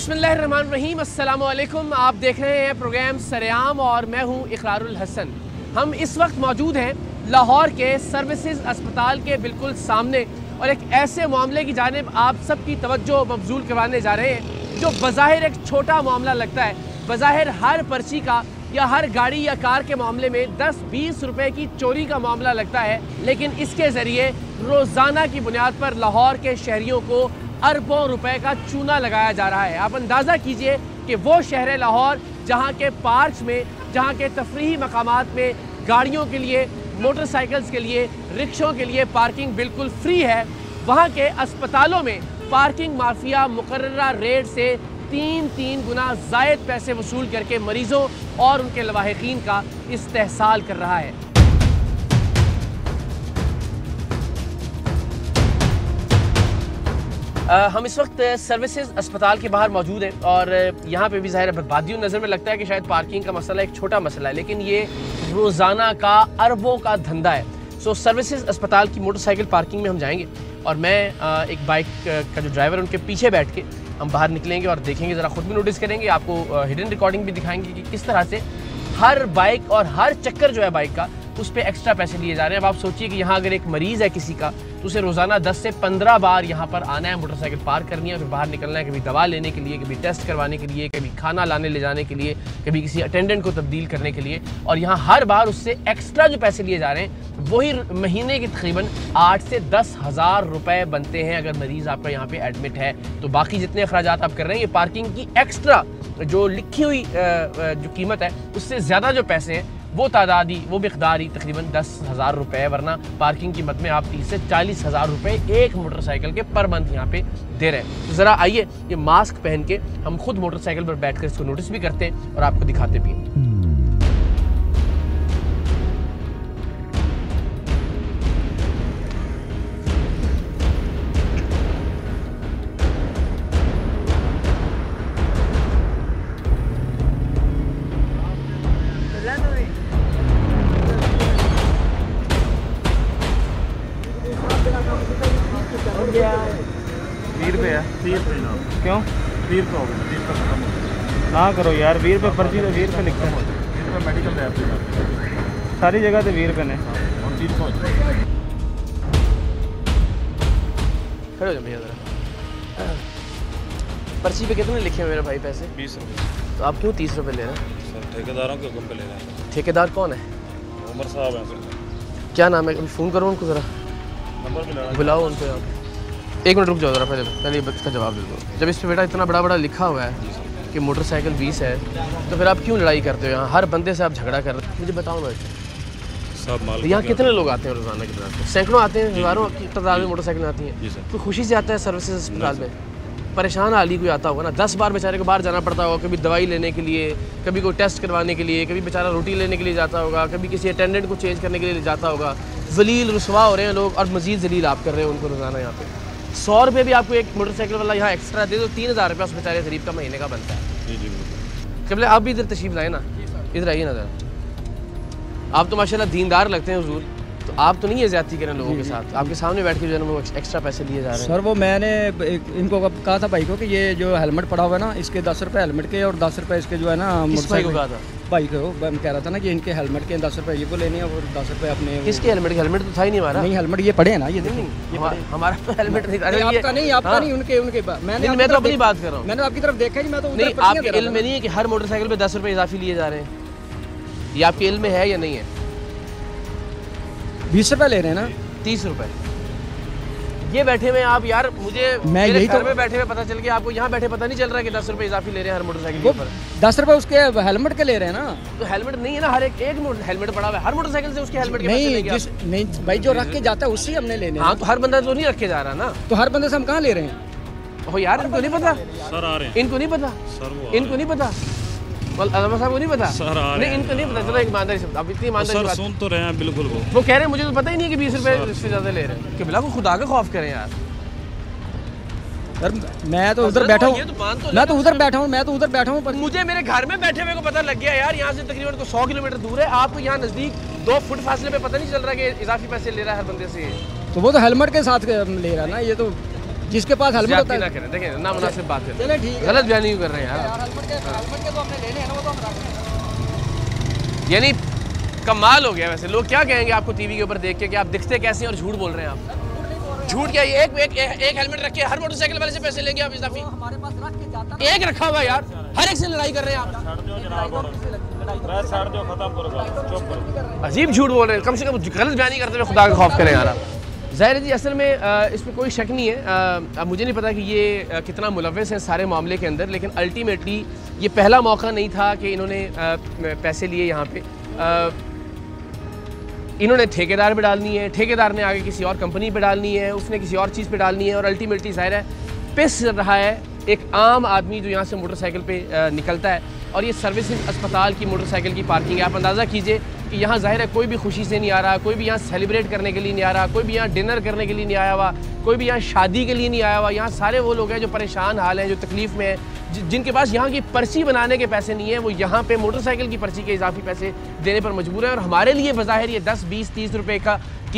बिस्मिल्लाहिर्रहमानिर्रहीम, अस्सलाम वालेकुम। आप देख रहे हैं प्रोग्राम सरेआम और मैं हूं इकरारुल हसन। हम इस वक्त मौजूद हैं लाहौर के सर्विसेज अस्पताल के बिल्कुल सामने और एक ऐसे मामले की जानिब आप सबकी तवज्जो मबजूल करवाने जा रहे हैं जो बज़ाहिर एक छोटा मामला लगता है। बज़ाहिर हर पर्ची का या हर गाड़ी या कार के मामले में 10-20 रुपए की चोरी का मामला लगता है, लेकिन इसके ज़रिए रोज़ाना की बुनियाद पर लाहौर के शहरियों को अरबों रुपए का चूना लगाया जा रहा है। आप अंदाज़ा कीजिए कि वो शहर लाहौर जहाँ के पार्क्स में, जहाँ के तफरीही मकामात में गाड़ियों के लिए, मोटरसाइकिल्स के लिए, रिक्शों के लिए पार्किंग बिल्कुल फ्री है, वहाँ के अस्पतालों में पार्किंग माफिया मुकर्ररा रेट से 3-3 गुना ज़ायद पैसे वसूल करके मरीज़ों और उनके लवाहिकीन का इस्तेहसाल कर रहा है। हम इस वक्त सर्विसेज अस्पताल के बाहर मौजूद हैं और यहाँ पे भी ज़ाहिर बर्बादियों नज़र में लगता है कि शायद पार्किंग का मसला एक छोटा मसला है, लेकिन ये रोज़ाना का अरबों का धंधा है। सो सर्विसेज अस्पताल की मोटरसाइकिल पार्किंग में हम जाएंगे और मैं एक बाइक का जो ड्राइवर उनके पीछे बैठ के हम बाहर निकलेंगे और देखेंगे, ज़रा ख़ुद भी नोटिस करेंगे, आपको हिडन रिकॉर्डिंग भी दिखाएंगे कि किस तरह से हर बाइक और हर चक्कर जो है बाइक का उस पर एक्स्ट्रा पैसे लिए जा रहे हैं। अब आप सोचिए कि यहाँ अगर एक मरीज़ है किसी का तो उसे रोज़ाना 10 से 15 बार यहाँ पर आना है, मोटरसाइकिल पार्क करनी है, फिर बाहर निकलना है, कभी दवा लेने के लिए, कभी टेस्ट करवाने के लिए, कभी खाना लाने ले जाने के लिए, कभी किसी अटेंडेंट को तब्दील करने के लिए, और यहाँ हर बार उससे एक्स्ट्रा जो पैसे लिए जा रहे हैं वही महीने के तकरीबन 8 से 10 हज़ार रुपये बनते हैं अगर मरीज़ आपका यहाँ पे एडमिट है। तो बाकी जितने अखराजात आप कर रहे हैं, ये पार्किंग की एक्स्ट्रा जो लिखी हुई जो कीमत है उससे ज़्यादा जो पैसे हैं वो तादाद ही, वो मिक़दार ही तकरीबन 10 हज़ार रुपये, वरना पार्किंग कीमत में आप 30 से 40 हज़ार रुपये एक मोटरसाइकिल के पर मंथ यहाँ पे दे रहे हैं। तो ज़रा आइए ये मास्क पहन के हम खुद मोटरसाइकिल पर बैठ कर इसको नोटिस भी करते हैं और आपको दिखाते भी हैं। क्यों 20 रुपये हो गए, 20 रुपये खत्म हो गया ना करो यार। 20 रुपये पर्ची तो 20 रुपये लिखते हैं, 20 रुपये मेडिकल है आपके सारी जगह तो 20 रुपये ने और 20 रुपये खड़े हो जाओ भैया ज़रा। पर्ची पे कितने लिखे हैं मेरे भाई पैसे? 20 रुपये। तो आप क्यों 30 रुपये ले रहे हैं? सर ठेकेदारों के हुक्म पे ले रहे हैं। ठेकेदार कौन है? उमर साहब हैं सर। क्या नाम है? फ़ोन करो उनको, ज़रा नंबर बुलाओ उनको यहाँ। एक मिनट रुक जाओ ज़रा, पहले इसका जवाब दे दो। जब इस पर बेटा इतना बड़ा बड़ा लिखा हुआ है कि मोटरसाइकिल 20 है, तो फिर आप क्यों लड़ाई करते हो? यहाँ हर बंदे से आप झगड़ा कर रहे हो, मुझे बताओ ना। सब माल यहाँ कितने लोग आते हैं रोज़ाना की तरह? सैकड़ों आते हैं, हज़ारों की तादाद में मोटरसाइकिल आती हैं। कोई खुशी से आता है सर्विसेज अस्पताल में? परेशान हाली कोई आता होगा ना, 10 बार बेचारे को बाहर जाना पड़ता होगा, कभी दवाई लेने के लिए, कभी कोई टेस्ट करवाने के लिए, कभी बेचारा रोटी लेने के लिए जाता होगा, कभी किसी अटेंडेंट को चेंज करने के लिए जाता होगा। जलील रुसवा हो रहे हैं लोग और मज़ीद जलील आप कर रहे हैं उनको रोज़ाना। यहाँ पे 100 रुपये भी आपको एक मोटरसाइकिल वाला यहाँ एक्स्ट्रा दे दो, 3000 रुपये उस बेचारे गरीब का महीने का बनता है। कबले आप भी इधर तशरीफ लाए ना, इधर आइए ना ज़रा। आप तो माशाल्लाह दीनदार लगते हैं हुजूर, तो आप तो नहीं है ज़्यादती करें लोगों के साथ? आपके सामने बैठ के जो है ना वो एक्स्ट्रा पैसे लिए जा रहे हैं। सर वो मैंने इनको कहा था भाई को कि ये जो हेलमेट पड़ा हुआ है ना, इसके 10 रुपये हेलमेट के और 10 रुपये इसके जो है ना मोटरसाइकिल को कहा था भाई को। मैं कह रहा था ना कि इनके हेलमेट के 10 रुपये ये को लेने हैं और 10 रुपये अपने। किसके हेलमेट? हेलमेट तो था ही नहीं हमारा। नहीं हेलमेट ये पड़े हैं ना, ये देखिए हमारा तो हेलमेट नहीं था। आपका नहीं, आपका नहीं, उनके मैं तो अपनी बात कर रहा हूँ। मैंने आपकी तरफ देखा ही, मैं तो नहीं, आपके इल्म में नहीं है कि हर मोटरसाइकिल पे 10 रुपये इजाफी लिए जा रहे हैं? ये आपके इल्म में है या नहीं है? 20 रुपये ले रहे हैं ना, 30 रुपये। ये बैठे हुए आप यार, मुझे मैं यही घर में बैठे हुए पता चल गया, आपको यहाँ बैठे पता नहीं चल रहा है कि 10 रुपये इजाफी ले रहे हैं हर मोटरसाइकिल के ऊपर। 10 रुपये उसके हेलमेट के ले रहे हैं ना। तो हेलमेट नहीं है ना, हर एक हेलमेट पड़ा हुआ है, हर मोटरसाइकिल से उसके हेलमेट के नहीं भाई, जो रख के जाता है उससे हमने लेने। हाँ, तो हर बंदा तो नहीं रखे जा रहा ना, तो हर बंदे से हम कहाँ ले रहे हैं? ओ यार, इनको नहीं पता सर आ रहे हैं, इनको नहीं पता सर, इनको नहीं पता, अज़मा साहब को नहीं पता सर आ रहे नहीं, इनको नहीं पता। चलो एक ईमानदारी से, आप इतनी ईमानदारी सर सुन तो रहे हैं बिल्कुल। वो कह रहे हैं मुझे तो पता ही नहीं कि 20 रुपये इससे ज़्यादा ले रहे हैं। कि बिल्कुल खुदा का खौफ करें यार। सर मैं तो उधर बैठा हूँ, मैं तो उधर बैठा हूँ, मुझे मेरे घर में बैठे हुए को पता लग गया यार। यहाँ से तकरीबन 100 किलोमीटर दूर है, आपको यहाँ नज़दीक 2 फुट फासले पे पता नहीं चल रहा कि इजाफी पैसे ले रहा है हर बंदे से। तो वो तो हेलमेट के साथ ले रहा है ना, ये तो जिसके पास हेलमेट होता ना है। करें, देखिए ना मुनासिब बात है, चले ठीक है, गलत बयानी क्यों कर रहे हैं यार। हेलमेट के तो हमने लेने हैं ना, वो तो हम रख रहे हैं। यानी कमाल हो गया। वैसे लोग क्या कहेंगे आपको टीवी के ऊपर देख के कि आप दिखते कैसे हैं और झूठ बोल रहे हैं आप। झूठ क्या, एक हेलमेट रख के हर मोटरसाइकिल वाले से पैसे लेंगे आप इजाफी? हमारे पास रख के जाता एक रखा हुआ है यार, हर एक से लड़ाई कर रहे हैं आप। अजीब झूठ बोल रहे हैं, कम से कम गलत बयानी करते हुए खुदा का खौफ करें यार। ज़ाहिर जी असल में इसमें कोई शक नहीं है। अब मुझे नहीं पता कि ये कितना मुलव्वस है सारे मामले के अंदर, लेकिन अल्टीमेटली ये पहला मौका नहीं था कि इन्होंने पैसे लिए यहाँ पे। इन्होंने ठेकेदार पे डालनी है, ठेकेदार ने आगे किसी और कंपनी पे डालनी है, उसने किसी और चीज़ पे डालनी है, और अल्टीमेटली ज़ाहिर है पिस रहा है एक आम आदमी जो यहाँ से मोटरसाइकिल पे निकलता है। और ये सर्विसेज अस्पताल की मोटरसाइकिल की पार्किंग है। आप अंदाज़ा कीजिए कि यहाँ ज़ाहिर है कोई भी खुशी से नहीं आ रहा, कोई भी यहाँ सेलिब्रेट करने के लिए नहीं आ रहा, कोई भी यहाँ डिनर करने के लिए नहीं आया हुआ, कोई भी यहाँ शादी के लिए नहीं आया हुआ। यहाँ सारे वो लोग हैं जो परेशान हाल हैं, जो तकलीफ़ में हैं, जिनके पास यहाँ की पर्ची बनाने के पैसे नहीं है, वो यहाँ पे मोटरसाइकिल की पर्ची के इजाफी पैसे देने पर मजबूर है। और हमारे लिए बज़ाहिर ये 10, 20, 30 रुपए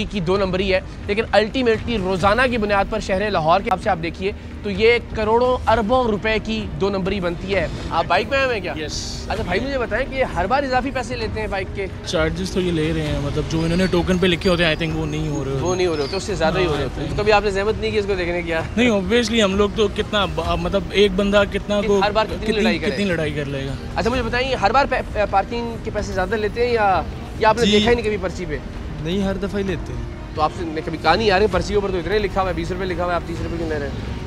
की 2 नंबरी है, लेकिन अल्टीमेटली रोज़ाना की बुनियाद पर शहर लाहौर के आपसे आप देखिए तो ये करोड़ों अरबों रुपए की 2 नंबरी बनती है। आप बाइक में आए हुए हैं क्या? यस। अच्छा भाई मुझे बताएं कि हर बार इजाफी पैसे लेते हैं बाइक के? चार्जेस तो ये ले रहे हैं, मतलब जो इन्होंने टोकन पे लिखे होते हैं आई थिंक वो नहीं हो रहे वो नहीं हो रहे होते, उससे ज़्यादा ही हो रहे होते हैं। तो कभी आपने जहमत नहीं की इसको देखने की? नहीं, ऑब्वियसली हम लोग तो कितना मतलब एक बंदा कितना को हर बार कितनी लड़ाई कर लेगा। अच्छा मुझे बताइए हर बार पार्किंग के पैसे ज़्यादा लेते हैं या आपने देखा ही नहीं कभी पर्ची पे? नहीं, हर दफ़ा ही लेते हैं। तो आपसे कभी कहा नहीं यार पर्ची के ऊपर तो इतने लिखा हुआ है, 20 रुपये लिखा हुआ है, आप 30 रुपये क्यों ले रहे हैं?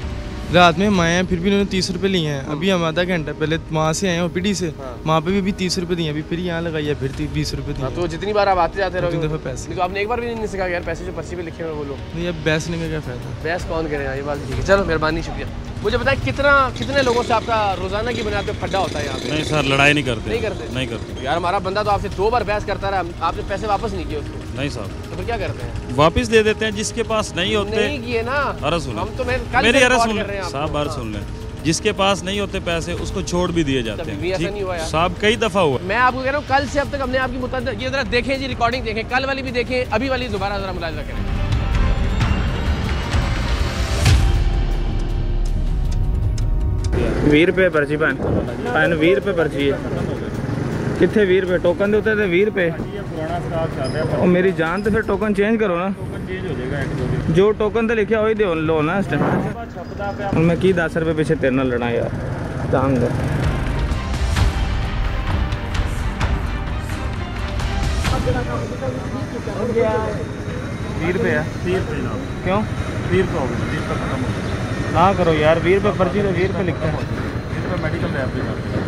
रात में हम आए हैं, फिर भी उन्होंने 30 रुपये लिए हैं। अभी हम आधा घंटा पहले वहाँ से आए हैं ओपीडी से, वहाँ पे भी 30 रुपये दिए, अभी फिर यहाँ लगाई है, फिर 20 रुपये दिए। तो जितनी बार आप आते जाते रहोगे उतनी दफ़ा पैसे। तो आपने एक बार भी नहीं सीखा यार पैसे जो पर्ची पे लिखे हुए बोलो? नहीं, अब बहस नहीं का क्या फ़ायदा। बहस कौन करेगा, ये बात ठीक है। चलो मेहरबानी, शुक्रिया। मुझे बताएं कितने लोगों से आपका रोजाना की बुनियाद पे फड्डा होता है यहाँ पे? नहीं सर, लड़ाई नहीं करते। नहीं करते यार। हमारा बंदा तो आपसे 2 बार बहस करता रहा, आपने पैसे वापस नहीं किए उसको? नहीं साहब। तो फिर क्या करते हैं? वापस दे देते हैं जिसके पास नहीं होते। नहीं किए ना, अरे सुन, हम तो मेरी अरे सुन साहब, बार सुन लें, जिसके पास नहीं होते पैसे उसको छोड़ भी दिए जाते हैं। ऐसा नहीं हुआ यार साहब, कई दफा हुआ। मैं आपको कह रहा हूँ कल से अब तक हमने आपकी मुतअद्दिद, ये जरा देखें जी, रिकॉर्डिंग देखें, कल वाली भी देखें, अभी वाली दोबारा जरा मुलाहिजा करें। 20 रुपये पर्ची भैन 20 रुपये पर्ची है। कितने 20 रुपये टोकन दे होते थे? 20 रुपये और मेरी जान तो फिर टोकन चेंज करो ना। जो टोकन तो लिखे वही दो लो ना इस टाइम। मैं की 10 रुपये पीछे तेरे नाल लड़ा यार, जान दो। क्यों 20 रुपये हो गए, 20 रुपये खत्म हो गए। ना करो यार, 20 रुपये पर्ची तो 20 रुपये लिखता है। 20 रुपये मेडिकल रैप पे जाते हैं।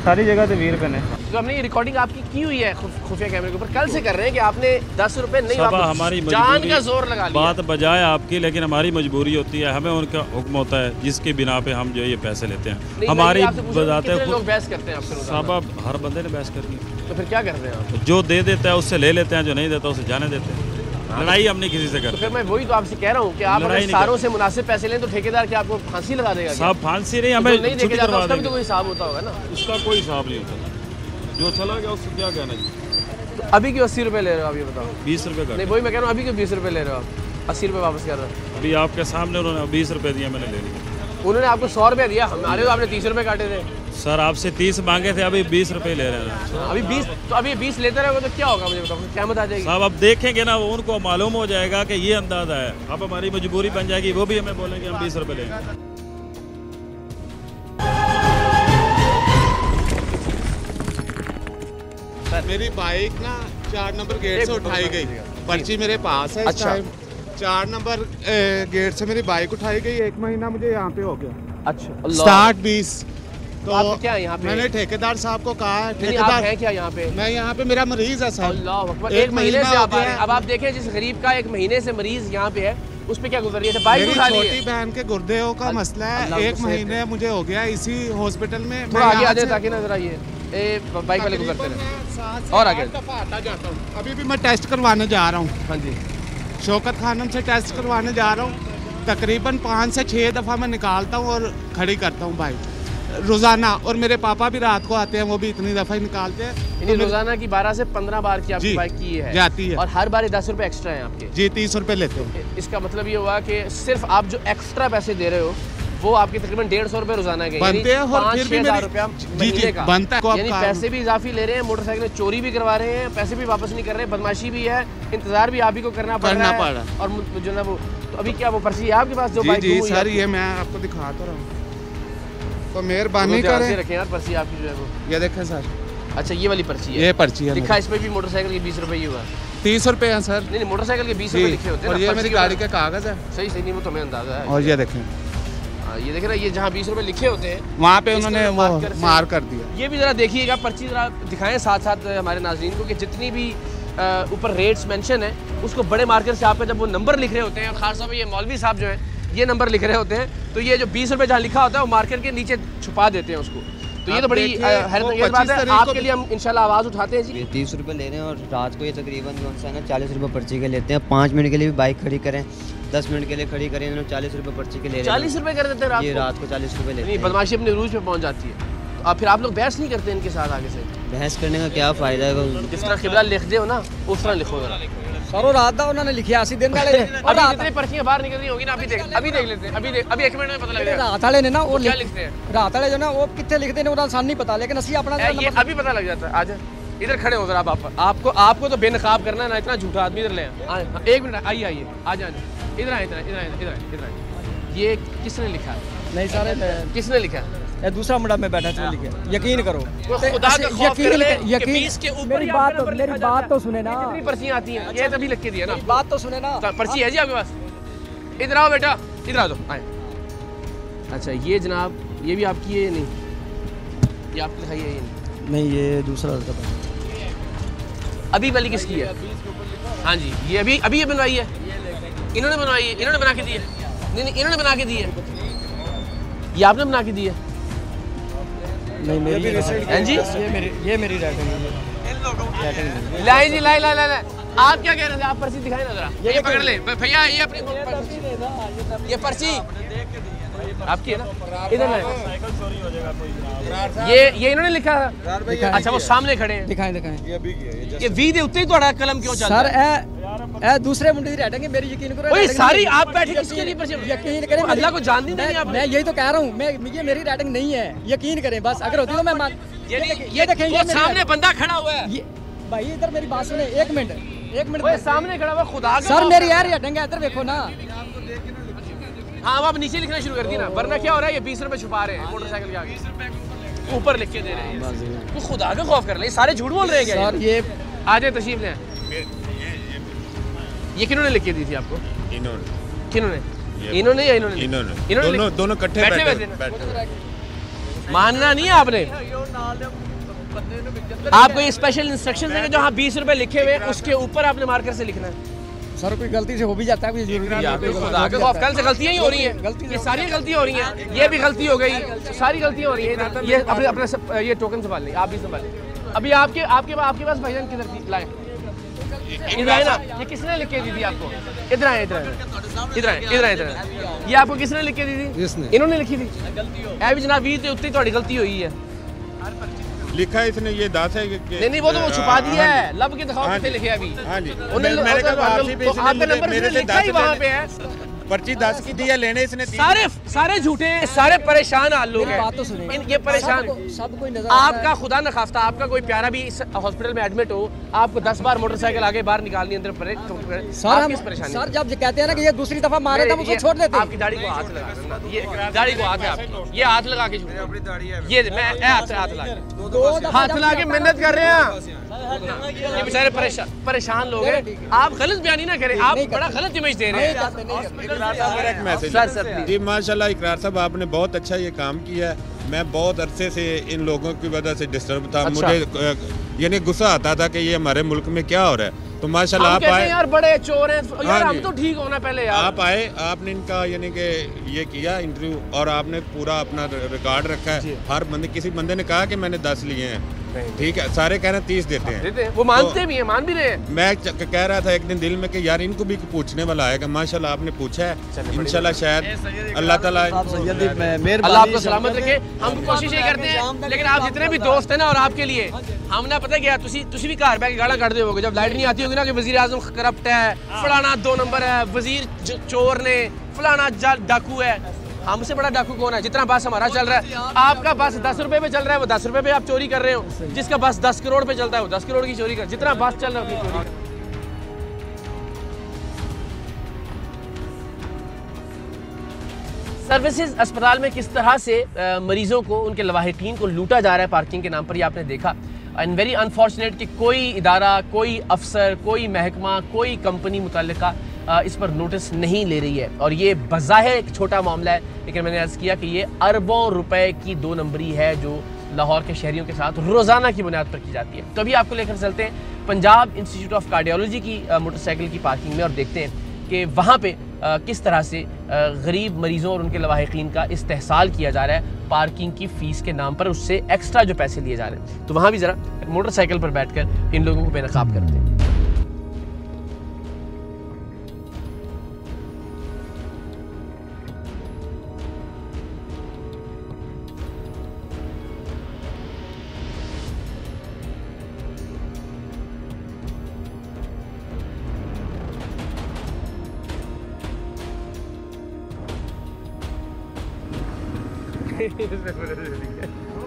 सारी जगह तो 20 रुपये ने। तो हमने ये रिकॉर्डिंग आपकी की हुई है खुफिया कैमरे के ऊपर, कल से कर रहे हैं कि आपने 10 रुपए नहीं साहब, वापस, हमारी जान का जोर लगा लिया। बात बजाय आपकी, लेकिन हमारी मजबूरी होती है, हमें उनका हुक्म होता है जिसके बिना पे हम जो ये पैसे लेते हैं। हमारी बजाते हैं लोग बहस करते हैं आपसे साहब, अब हर बंदे ने बहस करनी। तो फिर क्या कर रहे हैं आप? जो दे देता है उससे ले लेते हैं, जो नहीं देता उसे जाने देते हैं। लड़ाई हम नहीं किसी से तो करते। फिर मैं वही तो आपसे कह रहा हूँ कि आप अगर सारों से मुनासिब पैसे लें तो ठेकेदार क्या आपको फांसी लगा देगा? साहब फांसी नहीं, हमें नहीं देके जाता उसका भी तो कोई हिसाब होता होगा ना। उसका कोई हिसाब नहीं होता, जो चला गया उससे क्या कहना जी। तो अभी क्यों 80 रुपये ले रहे हो आप, ये बताओ? 20 रुपये का नहीं वही मैं कह रहा हूँ, अभी क्यों 20 रुपये ले रहे हो आप? 80 रुपये वापस कर रहे हो। अभी आपके सामने उन्होंने 20 रुपये दिए, मैंने ले लिया। उन्होंने आपको 100 रुपये दिया, हमारे तो आपने 30 रुपये काटे थे। सर आपसे 30 मांगे थे, अभी 20 रुपये ले रहे हैं। अभी 20, तो अभी 20 लेते रहोगे तो क्या होगा मुझे बताओ, क्या बता जाएगी? साहब अब देखेंगे ना, वो उनको मालूम हो जाएगा कि ये अंदाजा है। अब हमारी मजबूरी बन जाएगी, वो भी हमें बोलेंगे हम 20 रुपये लेंगे। मेरी बाइक ना 4 नंबर गेट से उठाई गई, पर्ची मेरे पास है इस टाइम। 4 नंबर गेट से मेरी बाइक उठाई गई, 1 महीना मुझे यहाँ पे हो गया। अच्छा, स्टार्ट 20। तो आप क्या यहाँ पे? मैंने ठेकेदार साहब को कहा है। ठेकेदार है क्या यहाँ पे? मैं यहाँ पे, मेरा मरीज है सर। अल्लाह अकबर, 1 महीने से आप आ रहे हैं। अब आप देखें जिस गरीब का 1 महीने से मरीज यहाँ पे है, उस पे क्या गुजर रही है? बाइक उठा ली है। छोटी बहन के गुर्दों का मसला है, 1 महीने मुझे हो गया इसी हॉस्पिटल में। थोड़ा आगे आ जाए ताकि नजर आइए, बाइक वाले गुजरते रहे और आगे आता जाता हूँ। अभी भी मैं टेस्ट करवाने जा रहा हूँ। हाँ जी, शौकत खानम से टेस्ट करवाने जा रहा हूँ। तकरीबन 5 से 6 दफ़ा मैं निकालता हूँ और खड़ी करता हूँ बाइक रोज़ाना। और मेरे पापा भी रात को आते हैं, वो भी इतनी दफ़ा ही निकालते हैं। तो रोजाना की 12 से 15 बार की आपकी बाइक की है जाती है, और हर बार 10 रुपए एक्स्ट्रा है आपके जी 30 रुपए लेते हैं। इसका मतलब ये हुआ कि सिर्फ आप जो एक्स्ट्रा पैसे दे रहे हो वो आपके तकरीबन 150 रुपए रोजाना के बनते हैं, और फिर भी 5-6 रुपया महीने का बनता है। यानी पैसे भी इजाफी ले रहे हैं, मोटरसाइकिल चोरी भी करवा रहे हैं, पैसे भी वापस नहीं कर रहे हैं, बदमाशी भी है, इंतजार भी आप ही को करना पड़ रहा है। और जो ना वो तो अभी क्या वो पर्ची है आपके पास जो बाइक जी सर ये मैं आपको दिखा तो रहा हूँ, तो मेहरबानी करें रखें यार पर्ची आपकी जो है वो, ये देखें सर। अच्छा ये वाली पर्ची है, ये पर्ची है लिखा इस पे भी मोटरसाइकिल के 20 रुपए ही हुआ, 30 रुपए है सर। नहीं मोटरसाइकिल के 20 रुपए लिखे होते हैं, और ये मेरी गाड़ी के कागज है। सही सही नहीं वो तो हमें अंदाजा है। और ये देखें, ये देख रहे हैं, ये जहाँ 20 रुपए लिखे होते हैं वहाँ पे उन्होंने वो मार कर दिया। ये भी जरा देखिएगा पर्ची, जरा दिखाएं साथ साथ हमारे नाज़रीन को कि जितनी भी ऊपर रेट्स मेंशन है उसको बड़े मार्कर से आपका जब वो नंबर लिख रहे होते हैं, और खासतौर पर ये मौलवी साहब जो है ये नंबर लिख रहे होते हैं, तो ये जो 20 रुपए जहाँ लिखा होता है वो मार्कर के नीचे छुपा देते हैं उसको। तो ये तो बड़ी हैरत बात है, आपके लिए हम इंशाल्लाह आवाज़ उठाते हैं जी। 30 रुपये ले रहे हैं और रात को ये तकरीबन कौन सा है ना 40 रुपये पर्ची के लेते हैं। 5 मिनट के लिए भी बाइक खड़ी करें, 10 मिनट के लिए खड़ी करें, 40 रुपये पर्ची के ले रहे हैं। 40 रुपए कर देते हैं ये रात को 40 रुपये लेते हैं। बदमाशी अपने रूज पे पहुँच जाती है। तो फिर आप लोग बहस नहीं करते इनके साथ आगे से? बहस करने का क्या फ़ायदा है? जिस तरह किबला लिख दे हो ना उस तरह लिखो जरा। सर रात दा उन्होंने लिखिया सी दिन वाले और जितनी पर्चियां बाहर निकल रही होगी ना अभी देख लेते हैं, अभी 1 मिनट में पता लग जाएगा। रात वाले ने ना वो क्या लिखते हैं, रात वाले जो ना वो कितने लिखते हैं उन्हें नहीं पता, लेकिन असली अपना ये अभी पता लग जाता है। आज इधर खड़े हो जरा आप आपको तो बेनकाब करना है ना, इतना झूठा आदमी इधर ले 1 मिनट आइए आ जाए इधर आए। ये किसने लिखा है? नहीं सारे किसने लिखा है? ये दूसरा मुंडा में बैठा था लिखा, यकीन करो खुदा का खौफ कर ले कि यकीन 20 के ऊपर मेरी बात तो सुने ना, कितनी पर्चियां आती हैं ये तभी लिख के दिया ना, बात तो सुने ना। पर्ची है जी आपके पास? इधर आओ बेटा, इधर आ दो आए। अच्छा ये जनाब ये भी आपकी है? नहीं ये आपकी लिखाई है? ये नहीं ये दूसरा लड़का था। अभी वाली किसकी है? हाँ जी ये अभी ये बनवाई है, इन्होंने बनवाई है, इन्होंने बना के दी है? नहीं इन्होंने बना के दी है, ये आपने बना के दी है? नहीं मेरी हैं जी ये मेरी राइटिंग है। लाई जी लाई आप क्या कह रहे थे? आप पर्ची दिखाए ना जरा, ये पकड़ ले भैया, ये अपनी ये पर्ची आपकी है ना, इधर ये इन्होंने लिखा है। अच्छा वो सामने खड़े हैं, दिखाएं ये वी दे उत्ते ही थोड़ा कलम क्यों चलता है? सर ए दूसरे मुंडे की राइटिंग है, मेरी यकीन करो। ओए सारी आप बैठे किसके लिए पर्ची? यकीन करें अल्लाह को जान नहीं आप। मैं यही तो कह रहा हूँ, ये मेरी राइटिंग नहीं है, यकीन करें बस। अगर होती तो मैं मान ये देखें सामने बंदा खड़ा हुआ है भाई, इधर मेरी बात सुने 1 मिनट सामने खड़ा हुआ, खुदा सर मेरी यार राइटिंग है, इधर देखो ना। हाँ आप नीचे लिखना शुरू कर दी ना, वरना क्या हो रहा है ये 20 रुपए छुपा रहे हैं मोटरसाइकिल के आगे, ऊपर लिख के दे रहे हैं। तो खुदा का खौफ कर ले, सारे झूठ बोल रहे हैं क्या? सर ये आ जाए तशरीफ ले। ये किन्होंने लिख के दी थी आपको? किन्होंने? इन्होंने या इन्होंने? दोनों इकट्ठे बैठे। मानना नहीं है आपने, आपको ये स्पेशल इंस्ट्रक्शन देंगे जहाँ 20 रुपए लिखे हुए उसके ऊपर आपने मार्कर से लिखना है। सर कोई गलती से हो भी जाता है, कोई जरूरी नहीं है। खुदा के खौफ, कल से गलतियां ही हो रही हैं, ये सारी गलतियां हो रही हैं, ये भी गलती हो गई, सारी गलतियां हो रही हैं। ये अपने ये टोकन संभाल लें, आप भी संभाल लें। अभी आपके पास भाईजान किधर थी? लाए इधर आए ना, ये किसने लिख के दी थी आपको? इधर आए। ये आपको किसने लिख के दी थी? इन्होंने लिखी थी। ऐ भी जनाब 20 उत्ते थोड़ी गलती हुई है, लिखा है इसने, ये 10 है कि नहीं वो तो वो छुपा दिया है, लब के दिखाओ कितने लिखे अभी। हाँ जी मैंने कहा आपका नंबर मेरे से 10 वहाँ पे है, पर्ची 10 की दी है, लेने इसने सारे झूठे हैं, सारे परेशान हाल लोग हैं। बात तो सुनिए, ये परेशान सब कोई नजर आपका खुदा न खास्ता आपका कोई प्यारा भी इस हॉस्पिटल में एडमिट हो, आपको 10 बार मोटरसाइकिल आगे बाहर निकालनी अंदर पड़े तो किस परेशानी? सर जब कहते हैं ना कि ये दूसरी दफा मारे था मुझे छोड़ देते। आपकी दाढ़ी को हाथ लगा, ये दाढ़ी को हाथ है आपकी, ये हाथ लगा के ये मैं हाथ लगा के मेहनत कर रहे हैं, ये बेचारे परेशान लोग हैं। आप गलत बयानी ना करें, आप बड़ा गलत इमेज दे रहे हैं। जी माशाल्लाह इकरार साहब आपने बहुत अच्छा ये काम किया है। मैं बहुत अरसे से इन लोगों की वजह से डिस्टर्ब था। अच्छा। मुझे यानी गुस्सा आता था कि ये हमारे मुल्क में क्या हो रहा है। तो माशाल्लाह आप आए यार, बड़े चोर हैं यार, हम तो ठीक होना पहले यार। आप आए, आपने इनका यानी कि ये किया इंटरव्यू और आपने पूरा अपना रिकॉर्ड रखा है। हर बंदे, किसी बंदे ने कहा कि मैंने 10 लिए हैं, ठीक है, सारे कह रहे हैं 30 देते हैं, देते हैं, वो मानते भी हैं, मान भी रहे हैं। मैं कह रहा था एक दिन दिल में कि यार इनको भी पूछने वाला आएगा, माशाल्लाह आपने पूछा है, इंशाल्लाह शायद अल्लाह ताला अल्लाह आपको सलामत रखे। हम कोशिश ये करते हैं, लेकिन आप जितने भी दोस्त हैं ना, और आपके लिए हमने पता क्या, तुसी भी घर बैठ के गाड़ा काटते होगे जब लाइट नहीं आती होगी ना, कि वजीर आजम करप्ट है, फलाना 2 नंबर है, वजीर चोर ने, फलाना डाकू है। हमसे बड़ा डाकू कौन है? जितना बस हमारा चल रहा है, आपका बस 10 रुपए पे चल रहा है, वो 10 रुपए पे आप चोरी कर रहे हो। जिसका बस 10 करोड़ पे चलता है, वो 10 करोड़ की चोरी कर, जितना बस चल रहा है उतनी चोरी कर। सर्विसेज अस्पताल में किस तरह से मरीजों को, उनके लवाहिकीन को लूटा जा रहा है पार्किंग के नाम पर, ये आपने देखा। एंड वेरी अनफॉर्चुनेट कि कोई इदारा, कोई अफसर, कोई महकमा, कोई कंपनी मुतल्लिका इस पर नोटिस नहीं ले रही है। और ये बज़ाहिर एक छोटा मामला है, लेकिन मैंने अर्ज़ किया कि ये अरबों रुपए की 2 नंबरी है जो लाहौर के शहरियों के साथ रोज़ाना की बुनियाद पर की जाती है। तो अभी आपको लेकर चलते हैं पंजाब इंस्टीट्यूट ऑफ कार्डियोलॉजी की मोटरसाइकिल की पार्किंग में, और देखते हैं कि वहाँ पे किस तरह से गरीब मरीज़ों और उनके लवाहिकीन का इस्तेहसाल किया जा रहा है पार्किंग की फ़ीस के नाम पर, उससे एक्स्ट्रा जो पैसे लिए जा रहे हैं। तो वहाँ भी ज़रा मोटरसाइकिल पर बैठ कर इन लोगों को बेनकाब करते हैं।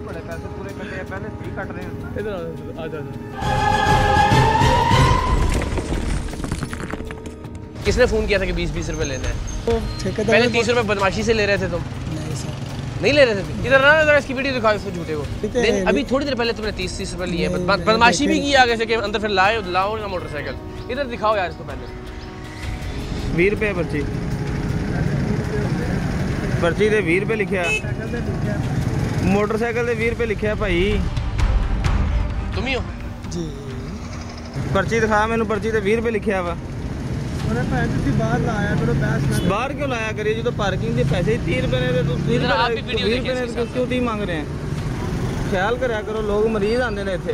बड़े पैसे पूरे कटे हैं, पहले 3 कट रहे हैं। इधर आ जा। किसने फ़ोन किया था कि 20-20 रुपए लेना है? पहले 30 रुपए बदमाशी से ले रहे थे तुम? नहीं ले रहे थे। इधर ना जरा इसकी वीडियो दिखाओ इसको झूठे को। अभी थोड़ी देर पहले तुमने 30 रुपए लिए, बदमाशी भी की आगे से कि अंदर फिर लाओ ना मोटरसाइकिल। इधर दिखाओ यार इसको पहले। 20 रुपए पर्ची दे 20 रुपए लिखा, मोटरसाइकिल दे 20 रुपए लिखा भाई। तुम ही हो जी? पर्ची दिखा मैंने, पर्ची ते 20 रुपए लिखा वा। बाहर क्यों लाया करिए, जो तो पार्किंग के पैसे ही 30 रुपए ने, तो 20 रुपए ने क्यों 30 मांग रहे हैं? ख्याल करा करो, लोग मरीज आते हैं इतने,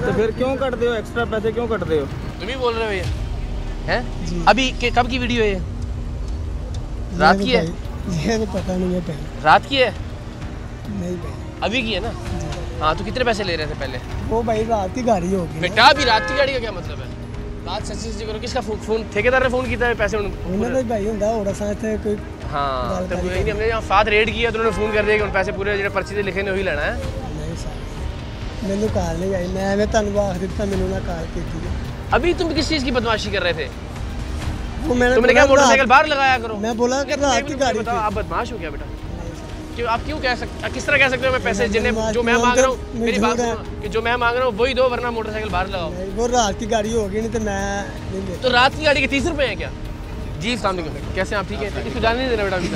तो फिर क्यों कटते हो एक्स्ट्रा पैसे, क्यों कटते हो? तुम ही बोल रहे हो ये हैं? अभी कब की वीडियो है? रात की है? ये तो पता नहीं है, पहले रात की है? नहीं अभी की है ना? हाँ, तो कितने पैसे ले रहे थे पहले? वो भाई रात की गाड़ी होगी बेटा, अभी रात की गाड़ी का क्या मतलब है? रात सच्ची करो, किसका फोन? ठेकेदार ने फोन किया है पैसे उन्होंने भाई होंदा और साथ कोई। हाँ, तो हमने यहाँ फाद रेड किया तो उन्होंने फोन कर दिया कि उन पैसे पूरे जो पर्ची से लिखे ने वही लेना है। नहीं सर, मैंने कार नहीं आई, मैं तनवा आख दिता, मैंने ना कार की थी। अभी तुम किस चीज़ की बदमाशी कर रहे थे? तुमने क्या मोटरसाइकिल बाहर लगाया करो? मैं बोला कि रात की गाड़ी। बताओ, आप बदमाश हो क्या बेटा? क्यों आप क्यों कह सकते, किस तरह कह सकते हो मैं पैसे जिन्हें जो मैं मांग रहा हूँ, मेरी बात सुनो कि जो मैं मांग रहा हूँ वही दो, वरना मोटरसाइकिल बाहर लगाओ। वो रात की गाड़ी होगी, नहीं तो मैं नहीं। तो रात की गाड़ी के 30 रुपए हैं क्या? जी सामने कैसे आप ठीक है? इसको जाने नहीं देना बेटा अभी।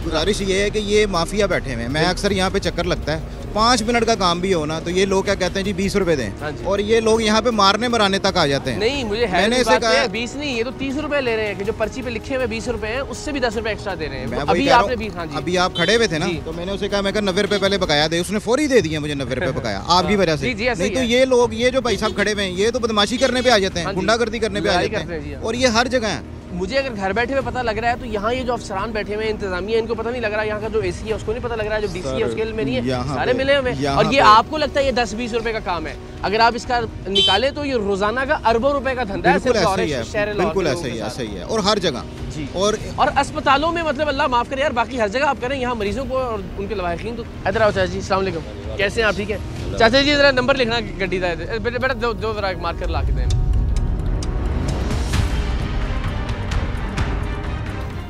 गुजारिश ये है कि ये माफिया बैठे हुए हैं, मैं अक्सर यहाँ पे चक्कर लगता है, 5 मिनट का काम भी हो ना तो ये लोग क्या कहते हैं जी 20 रुपए दें, और ये लोग यहाँ पे मारने मराने तक आ जाते हैं। नहीं, मुझे मैंने इसे कहा 20 नहीं, ये तो 30 रुपए ले रहे हैं कि जो पर्ची पे लिखे हुए 20 रुपए हैं, उससे भी 10 रुपए एक्स्ट्रा दे रहे हैं। अभी आपने 20, हाँ जी, अभी आप खड़े हुए थे ना, तो मैंने उसे कहा, मैं 90 रुपए पहले बकाया दे, उसने फौरी दे दिया मुझे 90 रुपए बकाया आपकी वजह से। नहीं तो ये लोग, ये जो भाई साहब खड़े हुए हैं, ये तो बदमाशी करने पे आ जाते हैं, गुंडागर्दी करने पे आ जाते हैं, और ये हर जगह है। मुझे अगर घर बैठे हुए पता लग रहा है, तो यहाँ ये जो अफसरान बैठे हुए हैं, इंतजामिया, इनको पता नहीं लग रहा, यहाँ का जो एसी है उसको नहीं पता लग रहा है, जो डीसी है उसके में नहीं है, सारे मिले हुए। और ये आपको लगता है ये 10-20 रुपए का काम है, अगर आप इसका निकाले तो ये रोजाना का अरबों रुपए का धंधा है। बिल्कुल ऐसा ही है, बिल्कुल ऐसा ही है, और हर जगह जी। और अस्पतालों में मतलब अल्लाह माफ करे यार, बाकी हर जगह आप करें, यहाँ मरीजों को और उनके लवाहिकीन तो। इधर आओ चाचा जी, अस्सलाम वालेकुम, कैसे हैं आप? ठीक है चाचा जी, जरा नंबर लिखना गड्डी का, बेटा दो जरा मार्कर ला के दें।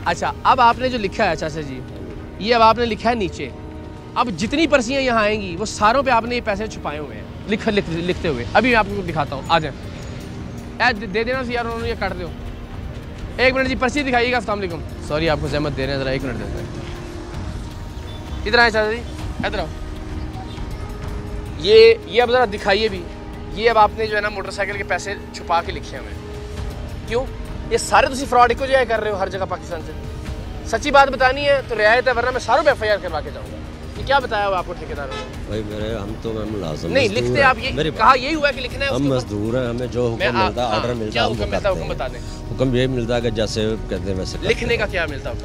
अच्छा, अब आपने जो लिखा है चाचा जी, ये अब आपने लिखा है नीचे, अब जितनी पर्चियाँ यहाँ आएंगी वो सारों पे आपने ये पैसे छुपाए हुए हैं लिखते हुए। अभी मैं आपको दिखाता हूँ, आ जाए दे देना यार, उन्होंने ये काट दो। 1 मिनट जी, पर्ची दिखाइएगा। अस्सलाम वालेकुम, सॉरी आपको जहमत दे रहे हैं, ज़रा 1 मिनट देते हैं। इधर आए चाचा जी, इधर आओ। ये अब ज़रा दिखाइए भी, ये अब आपने जो है ना मोटरसाइकिल के पैसे छुपा के लिखे हुए हैं, क्यों? ये सारे तुम फ्रॉड को जो है कर रहे हो हर जगह पाकिस्तान से। सच्ची बात बतानी है तो रियायत है, वरना मैं सारों पे FIR करवा के जाऊँगा। कि क्या बताया हुआ आपको ठेकेदारों ने? भाई मेरे हम तो मैं मुलाजिम नहीं लिखते आप ये कहा यही हुआ कि लिखना है? हम मजदूर हैं, हमें जो हुक्म मिलता है, ऑर्डर मिलता है, हुक्म बता दें। हुक्म ये मिलता है कि जैसे कहते हैं वैसे। लिखने का क्या मिलता है?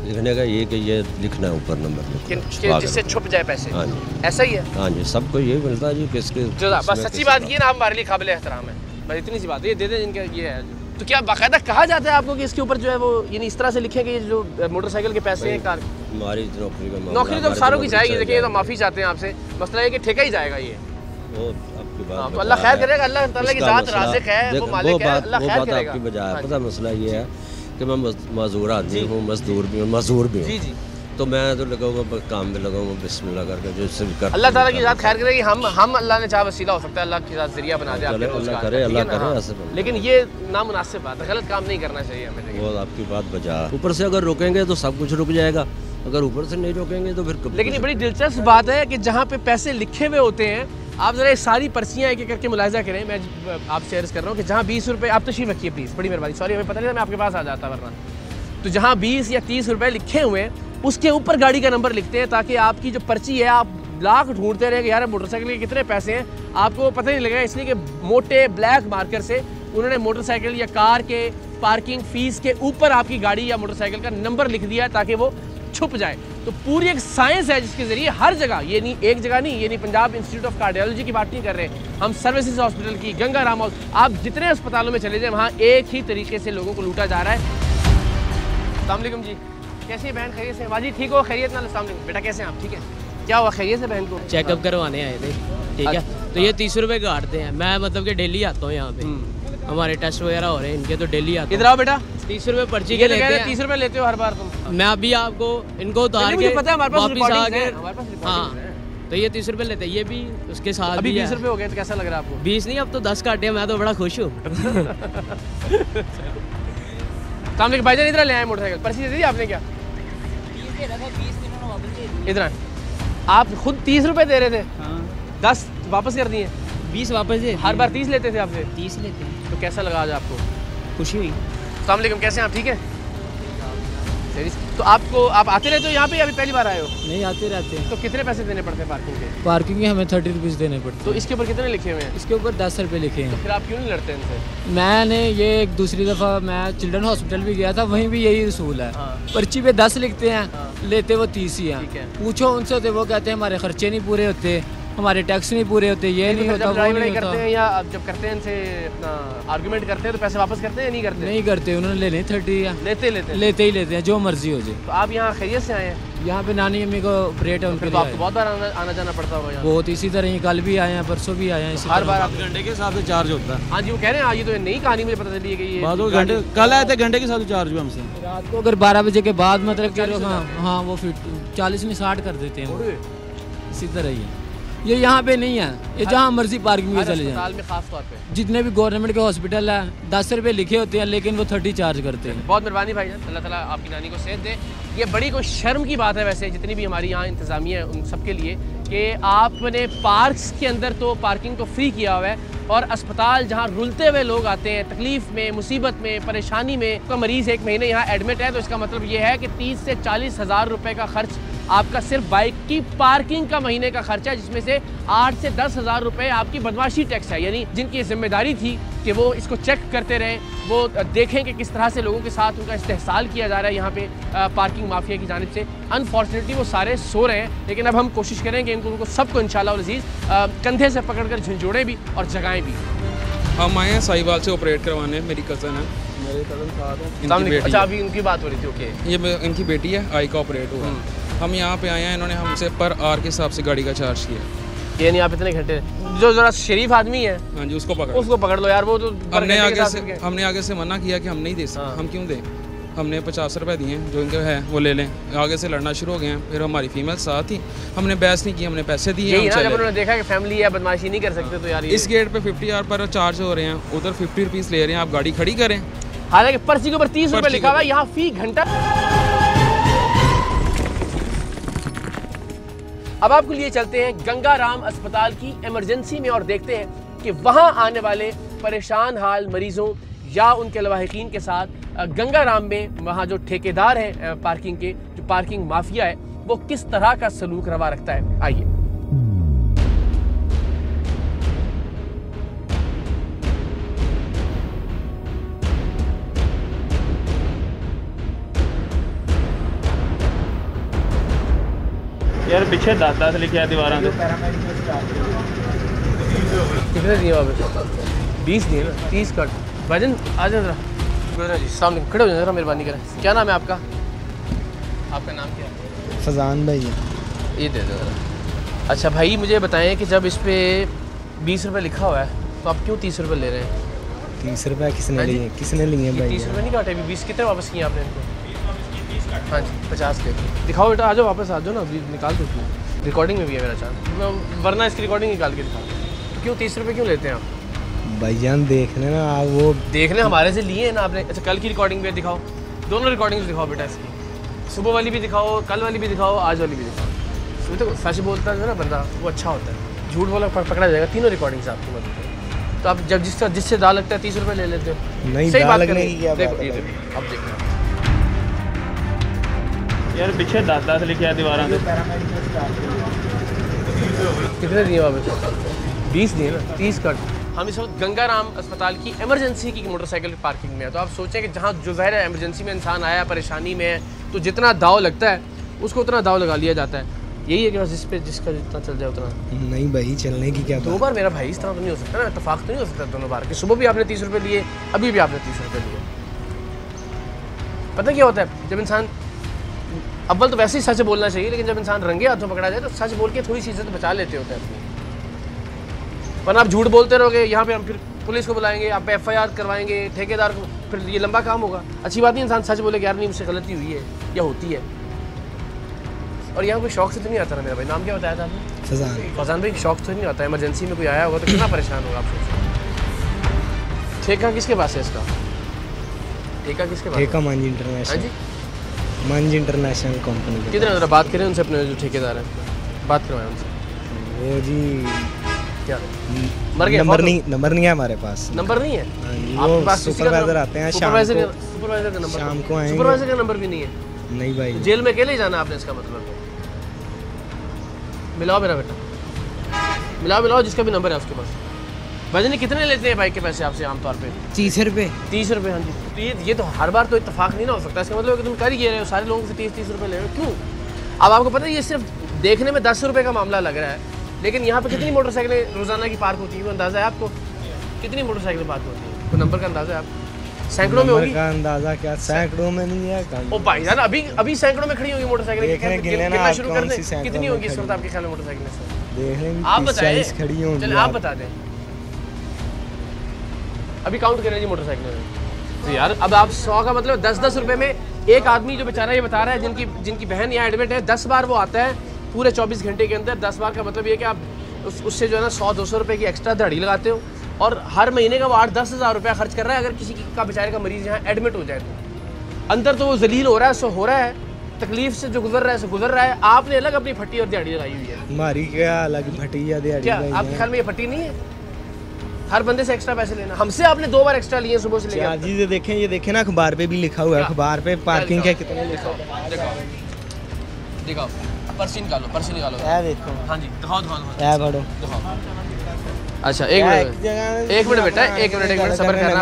लिखने का ये कि ये लिखना है ऊपर नंबर जिससे छुप जाए पैसे। हाँ जी, ऐसा ही है। हाँ जी, सबको ये मिलता है जी किसके। बस सच्ची बात ये ना हमारे लिए काबिल एहतराम है, बस इतनी सी बात है, ये दे दें जिनका ये है। तो क्या बाकायदा कहा जाता है आपको कि इसके ऊपर जो है वो यानी इस तरह से लिखें कि ये जो मोटरसाइकिल के पैसे हैं कार हमारी नौकरी तो सारों की जाएगी। देखिए ये तो माफ़ी चाहते हैं आपसे, मसला है कि ठेका ही जाएगा ये। वो आपकी बात तो अल्लाह खैर करेगा, अल्लाह ताला की ज़ात राज़िक है, वो मालिक है, अल्लाह खैर करेगा। आपकी बजाय पता मसला ये है कि मैं मजदूर आदमी हूँ, मजदूर भी हूँ, मजदूर भी हूँ, तो मैं तो लगाऊंगा काम में लगाऊंगा बिस्मिल्लाह करके जो इससे भी कर। अल्लाह ताला की ज़ात खैर करेगी। हम अल्लाह ने चाहा वसीला हो सकता है, अल्लाह की ज़ात ज़रिया बना दे आपके अल्लाह करे ऐसे। लेकिन ये नामुनासिब बात है, गलत काम नहीं करना चाहिए हमें। वो आपकी बात बजा, ऊपर से अगर रोकेंगे तो सब कुछ रुक जाएगा, अगर ऊपर से नहीं रोकेंगे तो फिर। लेकिन ये बड़ी दिलचस्प बात है कि जहाँ पे पैसे लिखे हुए होते हैं, आप ज़रा ये सारी पर्चियाँ एक एक करके मुलाहिजा करें। मैं आपसे अर्ज़ कर रहा हूँ कि जहाँ 20 रुपये, आप तशरीफ़ रखिए प्लीज़, बड़ी मेहरबानी, सॉरी हमें पता नहीं था, मैं आपके पास आ जाता वरना। तो जहाँ 20 या 30 रुपये लिखे हुए हैं उसके ऊपर गाड़ी का नंबर लिखते हैं ताकि आपकी जो पर्ची है आप लाख ढूंढते रहे कि यार मोटरसाइकिल के कितने पैसे हैं, आपको पता नहीं लगेगा, इसलिए कि मोटे ब्लैक मार्कर से उन्होंने मोटरसाइकिल या कार के पार्किंग फ़ीस के ऊपर आपकी गाड़ी या मोटरसाइकिल का नंबर लिख दिया ताकि वो छुप जाए। तो पूरी एक साइंस है जिसके ज़रिए हर जगह, ये नहीं एक जगह नहीं, ये नहीं पंजाब इंस्टीट्यूट ऑफ कार्डियोलॉजी की बात नहीं कर रहे, हम सर्विसेज हॉस्पिटल की, गंगा राम, आप जितने अस्पतालों में चले जाएँ वहाँ एक ही तरीके से लोगों को लूटा जा रहा है। अस्सलाम वालेकुम जी, कैसी है बहन? खैरियत से? बाजी ठीक हो? खैरियत ना? अस्सलाम वालेकुम बेटा, कैसे हैं आप? ठीक है, क्या हुआ? खैरियत से? बहन को चेकअप करवाने आए थे, ठीक है। तो ये 30 रुपये काटते हैं, मैं मतलब कि डेली आता हूँ यहाँ पे, हमारे टेस्ट वगैरह हो रहे हैं इनके, तो डेली आता हूँ। इधर आओ बेटा। 30 रुपये पर्ची के लेते हैं। 30 रुपये लेते हो हर बार तुम? मैं अभी आपको इनको उतार के वापस आके, हाँ, तो ये 30 रुपये लेते हैं, ये भी उसके साथ। अभी 20 रुपये हो गए तो कैसा लग रहा है आपको? 20 नहीं, अब तो 10 काटे, मैं तो बड़ा खुश हूँ। सामने के भाईजान इधर ले आए मोटरसाइकिल, पर्ची दे दी आपने? क्या इधर आप खुद 30 रुपए दे रहे थे? 10 वापस कर दिए? 20 वापस दे। हर बार 30 लेते थे आपसे? 30 लेते हैं। तो कैसा लगा आज आपको? खुशी हुई। अस्सलाम वालेकुम, कैसे हैं आप? ठीक है। तो आप आते रहते हो यहाँ पे या अभी पहली बार आए हो? नहीं, आते रहते हैं। तो कितने पैसे देने पड़ते हैं पार्किंग के? पार्किंग के हमें 30 रुपीज़ देने पड़ते हैं। तो इसके ऊपर कितने लिखे हुए हैं? इसके ऊपर 10 रुपये लिखे हैं। तो फिर आप क्यों नहीं लड़ते इनसे? मैंने ये एक दूसरी दफ़ा मैं चिल्ड्रन हॉस्पिटल भी गया था, वहीं भी यही रसूल है। पर्ची पे 10 लिखते हैं, लेते वो 30 ही हैं। पूछो उनसे तो वो कहते हैं हमारे खर्चे नहीं पूरे होते, हमारे टैक्स नहीं पूरे होते, ये नहीं होता, वो नहीं करते हैं। या जब करते हैं इनसे अपना आर्गुमेंट करते हैं तो पैसे वापस करते हैं या नहीं करते? नहीं करते, उन्होंने लेने 30 या लेते ही लेते हैं, जो मर्जी हो जाए। तो आप यहाँ खैरियत से आए हैं? यहाँ पे नानी अम्मी को ऑपरेट है उनके लिए। आपको बहुत बार आना जाना पड़ता होगा यहाँ? बहुत, इसी तरह ही कल भी आए हैं, परसों भी आए हैं। हर बार आप घंटे के हिसाब से चार्ज होता है? हाँ जी, वो कह रहे हैं ये तो नई कहानी मुझे पता चली है कि ये घंटे कल आए थे, घंटे के हिसाब से चार्ज हुआ हमसे। रात को अगर 12 बजे के बाद मतलब कि हाँ वो 40 में 60 कर देते हैं, इसी तरह ही है। ये यहाँ पे नहीं है, ये जहाँ मर्जी पार्किंग में चले जाए। में खास तौर पे जितने भी गवर्नमेंट के हॉस्पिटल है 10 रुपये लिखे होते हैं, लेकिन वो 30 चार्ज करते हैं। बहुत मेहरबानी भाई, अल्लाह ताला आपकी नानी को सेहत दे। ये बड़ी कोई शर्म की बात है वैसे जितनी भी हमारी यहाँ इंतज़ामिया है उन सब के लिए कि आपने पार्क्स के अंदर तो पार्किंग तो फ्री किया हुआ है और अस्पताल जहाँ रुलते हुए लोग आते हैं, तकलीफ़ में, मुसीबत में, परेशानी में, तो मरीज़ 1 महीने यहाँ एडमिट है, तो इसका मतलब ये है कि 30 से 40 हज़ार रुपये का खर्च आपका सिर्फ बाइक की पार्किंग का महीने का खर्चा है, जिसमें से 8 से 10 हज़ार रुपये आपकी बदमाशी टैक्स है। यानी जिनकी जिम्मेदारी थी कि वो इसको चेक करते रहें, वो देखें कि किस तरह से लोगों के साथ उनका इस्तेहसाल किया जा रहा है यहाँ पे पार्किंग माफिया की जानिब से। अनफॉर्चुनेटली वो सारे सो रहे हैं, लेकिन अब हम कोशिश करेंगे उनको सबको इंशाल्लाह अज़ीज़ कंधे से पकड़ कर झंझोड़ें भी और जगाएँ भी। हम आए हैं साहिवाल से ऑपरेट करवाने, मेरी कज़न है, मेरे कज़न साथ हैं। अच्छा, अभी उनकी बात हो रही थी? ओके, ये इनकी बेटी है, आई का ऑपरेट हुआ। हम यहाँ पे आए हैं, इन्होंने हमसे पर आवर के हिसाब से गाड़ी का चार्ज किया। यानी आप इतने घंटे, जो जरा शरीफ आदमी है, हाँ जी, उसको पकड़ लो यार। वो तो हमने आगे से मना किया कि हम नहीं दे सकते, हम क्यों दें। हमने 50 रुपये दिए, जो इनके है वो ले लें। आगे से लड़ना शुरू हो गए हैं, फिर हमारी फीमेल साथ ही, हमने बहस नहीं की, हमने पैसे दिए। जब उन्होंने देखा कि फैमिली है, बदमाशी नहीं कर सकते, तो यार इस गेट पे 50 आवर पर चार्ज हो रहे हैं, उधर 50 रुपीज़ ले रहे हैं, आप गाड़ी खड़ी करें। हालांकि पर्ची के ऊपर 30 रुपये लिखा हुआ है, यहाँ फी घंटा। अब आपको लिए चलते हैं गंगा राम अस्पताल की इमरजेंसी में और देखते हैं कि वहाँ आने वाले परेशान हाल मरीजों या उनके लवाहिकीन के साथ गंगा राम में वहाँ जो ठेकेदार हैं पार्किंग के, जो पार्किंग माफिया है, वो किस तरह का सलूक रवा रखता है। आइए। यार पीछे 10 लिखे है दीवार कितने दिए वापस? 20 दिए ना, 30 कट। भाईजान आ जाओ जरा जी, सामने खड़े हो जाए जरा, मेहरबानी करें। क्या नाम है आपका? आपका नाम क्या है? फजान भाई। ये दे दो जरा। अच्छा भाई मुझे बताएं कि जब इस पे 20 रुपये लिखा हुआ है तो आप क्यों 30 रुपये ले रहे हैं? 30 रुपये किसने लिए? किसने लिए भाई? 30 रुपये नहीं काटे अभी। 20 कितने वापस किए आपने इनको? हाँ जी 50 के दिखाओ बेटा, आ जाओ वापस आ जाओ ना, निकाल दो। रिकॉर्डिंग में भी है मेरा चांस, वरना इसकी रिकॉर्डिंग निकाल के दिखाओ। तो क्यों 30 रुपये क्यों लेते हैं आप? भाईजान देखने ना आप, वो देखने हमारे से लिए हैं ना आपने। अच्छा कल की रिकॉर्डिंग भी दिखाओ, दोनों रिकॉर्डिंग्स दिखाओ बेटा इसकी। सुबह वाली भी दिखाओ, कल वाली भी दिखाओ, आज वाली भी दिखाओ। तो सच बोलता है ना बंदा, वो अच्छा होता है। झूठ बोला पकड़ा जाएगा। तीनों रिकॉर्डिंग्स आपकी मदद करें। तो आप जब जिससे दाल लगता है 30 रुपये ले लेते हो। नहीं सही बात लगने की क्या बात है? अब देखो यार पीछे 10 लिखे है दीवार कितने दिए वापस? 20 दिए ना, 30 कट। हम इस वक्त गंगाराम अस्पताल की इमरजेंसी की मोटरसाइकिल पार्किंग में है। तो आप सोचें कि जहाँ जो ज़ाहिर है इमरजेंसी में इंसान आया परेशानी में है, तो जितना दाव लगता है उसको उतना दाव लगा लिया जाता है। यही है कि बस जिसका जितना चल जाए उतना। नहीं भाई चलने की क्या? 2 बार मेरा भाई इस तरह तो नहीं हो सकता ना, इत्तेफाक तो नहीं हो सकता दोनों बार कि सुबह भी आपने 30 रुपये लिए, अभी भी आपने 30 रुपये लिए। पता क्या होता है, जब इंसान अव्वल तो वैसे ही सच बोलना चाहिए, लेकिन जब इंसान रंगे हाथों पकड़ा जाए तो सच बोल के थोड़ी सी इज्जत बचा लेते होते हैं अपनी। वरना आप झूठ बोलते रहोगे, यहाँ पे हम फिर पुलिस को बुलाएंगे, आप पे FIR करवाएंगे, ठेकेदार को, फिर ये लंबा काम होगा। अच्छी बात नहीं इंसान सच बोले कि यार नहीं मुझसे गलती हुई है या होती है। और यहाँ कोई शौक से तो नहीं आता ना मेरा भाई। नाम क्या बताया था आपने? फजान। फजान भाई शौक से नहीं आता, इमरजेंसी में कोई आया होगा तो कितना परेशान होगा आप सोचो। ठेका किसके पास है इसका? ठेका किसके पास? ठेका मांझी इंटरनेशनल। जी मांझी इंटरनेशनल कंपनी। कितने ज़रा बात करें उनसे, अपने जो ठेकेदार हैं बात करवाएं उनसे। वो जी क्या मर गया? नंबर नहीं है हमारे पास। नंबर नहीं है? वो सुपरवाइजर आते हैं सुपरवाइजर का नंबर शाम को आएंगे। सुपरवाइजर का नंबर भी नहीं है? नहीं भाई। जेल में अकेले ही जाना आपने, इसका मतलब। मिलाओ मेरा बेटा, मिलाओ जिसका भी नंबर है उसके पास। भाईजान कितने लेते हैं बाइक के पैसे आपसे आमतौर पे? 30 रुपये। 30 रुपये? हाँ जी। तो ये तो हर बार तो इत्तेफाक नहीं ना हो सकता। इसका मतलब कि तुम कर ही रहे हो, सारे लोगों से 30 रुपये ले रहे हो, क्यों? अब आपको पता है ये सिर्फ देखने में 10 रुपये का मामला लग रहा है, लेकिन यहाँ पे कितनी मोटरसाइकिलें रोजाना की पार्क होती है, वो अंदाजा है आपको? कितनी मोटरसाइकिलें पार्क होती है? कोई नंबर का अंदाजा है आप? सैकड़ों में होगी का अंदाजा? क्या सैकड़ों में नहीं है? ओ भाईजान अभी सैकड़ों में खड़ी होगी मोटरसाइकिल। कितना शुरू कर दें? कितनी होगी इस वक्त आपके ख्याल में मोटरसाइकिलें? आप बताएं, खड़ी होंगी। चलिए आप बता दें, अभी काउंट करें जी मोटरसाइकिलें। तो यार अब आप 100 का मतलब 10-10 रुपए में एक आदमी जो बेचारा ये बता रहा है जिनकी बहन यहाँ एडमिट है, 10 बार वो आता है पूरे 24 घंटे के अंदर। 10 बार का मतलब ये कि आप उससे जो है ना 100-200 रुपये की एक्स्ट्रा दिहाड़ी लगाते हो, और हर महीने का वो 8-10 हज़ार रुपया खर्च कर रहा है। अगर किसी का बेचारे का मरीज़ यहाँ एडमिट हो जाए तो अंदर तो वो जलील हो रहा है, सो हो रहा है, तकलीफ से जो गुजर रहा है सो गुजर रहा है। आपने अलग अपनी फटी और दिहाड़ी लगाई हुई है। हमारी क्या अलग फटी या दिहाड़ी? क्या आपके ख्याल में ये फटी नहीं है? हर बंदे से एक्स्ट्रा पैसे लेना। हमसे आपने 2 बार एक्स्ट्रा लिए सुबह से लेकर। जी ये देखें, ये देखें ना अखबार पे भी लिखा हुआ है, अखबार पे पार्किंग के कितने लिखा हुआ है। दिखाओ पर्ची निकालो, पर्ची निकालो। देखो। हाँ जी दिखाओ पढ़ो। दिखाओ। अच्छा एक मिनट बेटा, एक मिनट सब्र करना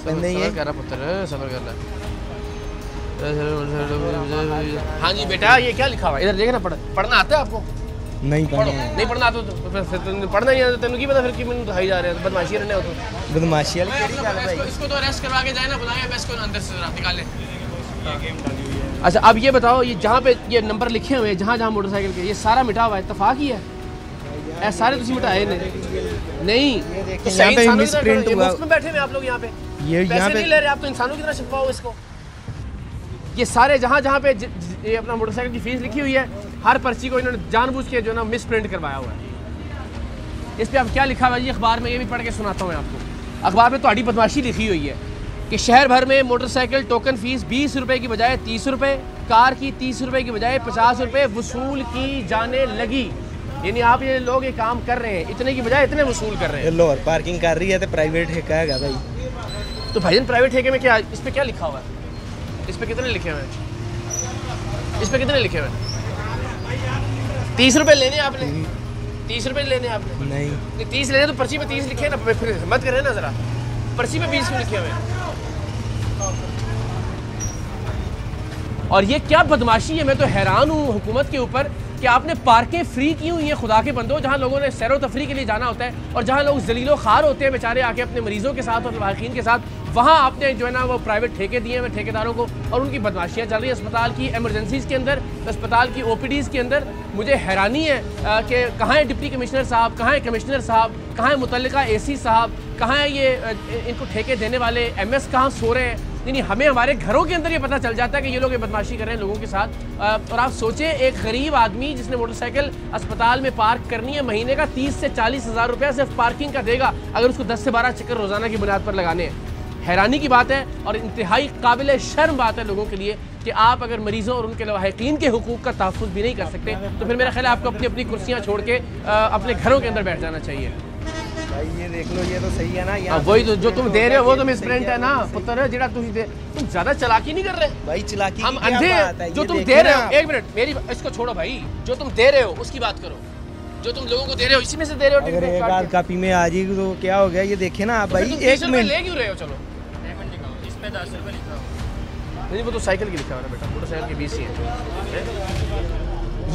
पुत्र, सब्र करना। हाँ जी बेटा ये क्या लिखा हुआ है? इधर देखना, पढ़ना आता है आपको? नहीं पढ़ना नहीं पढ़ना आता तो फिर पढ़ना नहीं आता तेन की पता, फिर कि मैंने उठाई जा रहे हैं, बदमाशी रहने हो तो बदमाशी। इसको तो अरेस्ट करवा के जाए ना, बुलाएं मैं इसको अंदर से निकाल लें। अच्छा अब ये बताओ, ये जहाँ पे ये नंबर लिखे हुए हैं जहाँ मोटरसाइकिल के, ये सारा मिटा हुआ है, इत्तेफाक ही है? ऐसे सारे तुम मिटाए नहीं? तो सही इंसानों की मुफ्त में बैठे हुए आप लोग यहाँ पे, पैसे नहीं ले रहे आप, तो इंसानों की तरह छुपाओ इसको। ये सारे जहाँ पे ये अपना मोटरसाइकिल की फीस लिखी हुई है, हर पर्ची को इन्होंने जानबूझ के जो है ना मिस प्रिंट करवाया हुआ है। इस पे अब क्या लिखा हुआ है जी अखबार में, ये भी पढ़ के सुनाता हूँ आपको। अखबार में तो बदमाशी लिखी हुई है कि शहर भर में मोटरसाइकिल टोकन फीस 20 रुपये की बजाय 30 रुपये, कार की 30 रुपये की बजाय 50 रुपये वसूल की जाने लगी। यानी आप ये लोग ये काम कर रहे हैं, इतने की बजाय इतने वसूल कर रहे हैं। लोअर पार्किंग कर रही है तो प्राइवेट ठेका है भाई। तो भाईजान प्राइवेट ठेके में क्या, इस पे क्या लिखा हुआ है? इस पे कितने लिखे हुए हैं? इस पे कितने लिखे हुए हैं? 30 रुपए लेने आपने? 30 रुपए लेने आपने? नहीं 30 लेने तो पर्ची में 30 लिखे ना, फिर मत करें ना जरा, पर्ची में 20 क्यों लिखे हुए हैं? और ये क्या बदमाशी है, मैं तो हैरान हूँ हुकूमत के ऊपर कि आपने पार्कें फ्री की हुई हैं खुदा के बंदो, जहाँ लोगों ने सैरो तफरी के लिए जाना होता है और जहाँ लोग जलीलो खार होते हैं बेचारे आके अपने मरीजों के साथ और लवाहिकीन के साथ, वहाँ आपने जो है ना वो प्राइवेट ठेके दिए हैं ठेकेदारों को और उनकी बदमाशियाँ चल रही है अस्पताल की एमरजेंसीज़ के अंदर, अस्पताल की OPDs के अंदर। मुझे हैरानी है कि कहाँ है डिप्टी कमिश्नर साहब, कहाँ है कमिश्नर साहब, कहाँ है मुतल्लिका AC साहब, कहाँ है ये इनको ठेके देने वाले MS, कहाँ सो रहे हैं? नहीं, हमें हमारे घरों के अंदर ये पता चल जाता है कि ये लोग ये बदमाशी कर रहे हैं लोगों के साथ। और आप सोचें एक गरीब आदमी जिसने मोटरसाइकिल अस्पताल में पार्क करनी है, महीने का 30 से 40 हज़ार रुपया सिर्फ पार्किंग का देगा अगर उसको 10 से 12 चक्कर रोज़ाना की बुनियाद पर लगाने हैं। हैरानी की बात है और इंतहाई काबिल शर्म बात है लोगों के लिए कि आप अगर मरीजों और उनके लवाहिकीन के हुकूक का तहफ़्फ़ुज़ भी नहीं कर सकते तो फिर मेरा ख्याल है आपको अपनी अपनी कुर्सियाँ छोड़ के अपने घरों के अंदर बैठ जाना चाहिए। भाई ये देख लो, ये तो सही है ना, यहाँ वही तो जो तुम दे रहे हो वो तो मिसप्रिंट है ना पुत्र, जेड़ा तुम ज़्यादा चालाकी नहीं कर रहे भाई, चालाकी हम अंधे जो तुम दे रहे हो। एक मिनट मेरी इसको छोड़ो भाई, जो तुम दे रहे हो उसकी बात करो, जो तुम लोगों को दे रहे हो इसी में से दे रहे हो। अगर एक आध कापी में आ जाएगी तो क्या हो गया, ये देखे ना आप भाई। 1 मिनट ले क्यों रहे हो? चलो इस पे 10 रुपए लिखा हो। नहीं वो तो साइकिल की लिखा हुआ है बेटा, मोटरसाइकिल के 20 ही है।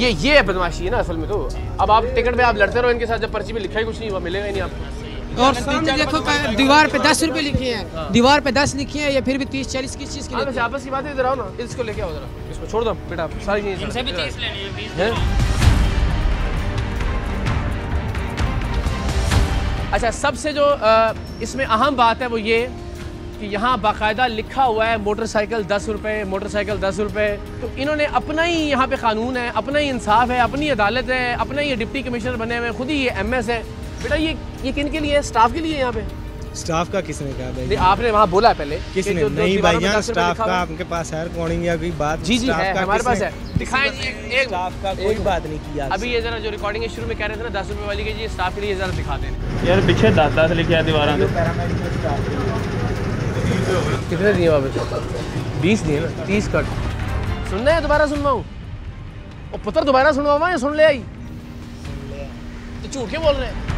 ये बदमाशी है ना असल में। तो अब आप टिकट पे आप लड़ते रहो इनके साथ, जब पर्ची में लिखा ही कुछ नहीं हुआ मिलेगा ही नहीं आपको। और सामने देखो दीवार पे 10 रुपए लिखे हैं, दीवार पे 10 लिखे हैं, या फिर भी 30-40 किस चीज़ की? आपस की बात है, इधर आओ ना, इसको लेके आओ जरा, इसको छोड़ दो बेटा, सारी चीज़ें इनसे भी 30 लेनी है। अच्छा, सबसे जो इसमें अहम बात है वो ये कि यहाँ बाकायदा लिखा हुआ है मोटरसाइकिल 10 रुपये, मोटरसाइकिल 10 रुपये। तो इन्होंने अपना ही यहाँ पे कानून है, अपना ही इंसाफ है, अपनी अदालत है, अपना ही डिप्टी कमिश्नर बने हुए, खुद ही ये MS है। बेटा ये किन के लिए है? स्टाफ के लिए यहाँ पे? स्टाफ का किसने कहा भाई? आपने वहाँ बोला है पहले किसने? नहीं भाईजान, स्टाफ का आपके पास है रिकॉर्डिंग या कोई बात? जी है, हमारे पास है, दिखाएं। एक स्टाफ का कोई बात नहीं किया अभी। ये जरा जो रिकॉर्डिंग शुरू में कह रहे थे ना 10 रुपये वाली के, जी स्टाफ के लिए जरा दिखा दें यार। पीछे 10 लिखे है दीवार पे। कितने दिए वापस? 20 दिए ना, 30 कट। सुनना है दोबारा सुनवाऊँ? वो पुत्र दोबारा सुनवाऊँ या सुन ले आई? तो झूठ क्यों बोल रहे हैं?